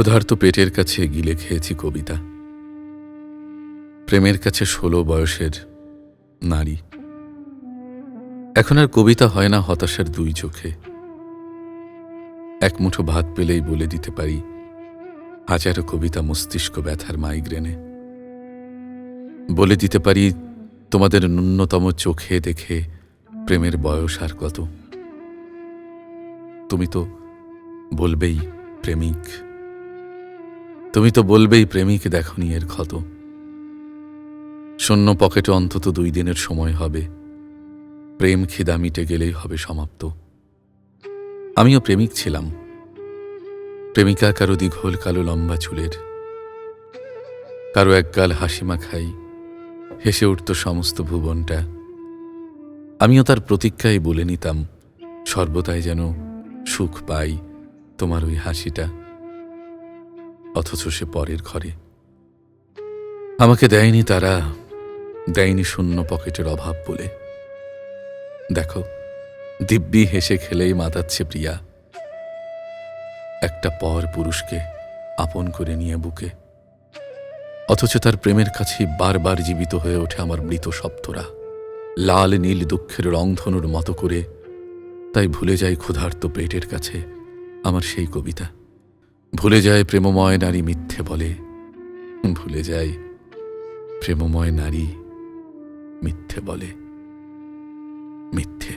ক্ষুধার্ত পেটের কাছে গিলে খেয়েছি কবিতা, প্রেমের কাছে 16 বয়সের নারী। এখন আর কবিতা হয় না হতাশার দুই চোখে। এক মুঠো ভাত পেলেই বলে দিতে পারি হাজারো কবিতা মস্তিষ্ক ব্যথার মাইগ্রেনে। বলে দিতে পারি তোমাদের ন্যূনতম চোখে দেখে প্রেমের বয়স আর কত। তুমি তো বলবেই প্রেমিক, তুমি তো বলবেই প্রেমিক দেখনি এর ক্ষত। শূন্য পকেটে অন্তত 2 দিনের সময় হবে, প্রেম খিদা মিটে গেলেই হবে সমাপ্ত। আমিও প্রেমিক ছিলাম, প্রেমিকা কারো দীঘল কালো লম্বা চুলের, কারো একগাল হাসি মাখাই হেসে উঠত সমস্ত ভুবনটা। আমিও তার প্রতীক্ষায় বলে নিতাম সর্বদাই যেন সুখ পাই তোমার ওই হাসিটা। অথচ সে পরের ঘরে, আমাকে দেয়নি তারা, দেয়নি শূন্য পকেটের অভাব বলে। দেখো দিব্যি হেসে খেলেই মাতাচ্ছে প্রিয়া, একটা পর পুরুষকে আপন করে নিয়ে বুকে। অথচ তার প্রেমের কাছে বারবার জীবিত হয়ে ওঠে আমার মৃত শব্দরা, লাল নীল দুঃখের রংধনুর মতো করে। তাই ভুলে যায় ক্ষুধার্ত পেটের কাছে আমার সেই কবিতা, ভুলে যায় প্রেমময় নারী মিথ্যে বলে, ভুলে যায় প্রেমময় নারী মিথ্যে বলে, মিথ্যে।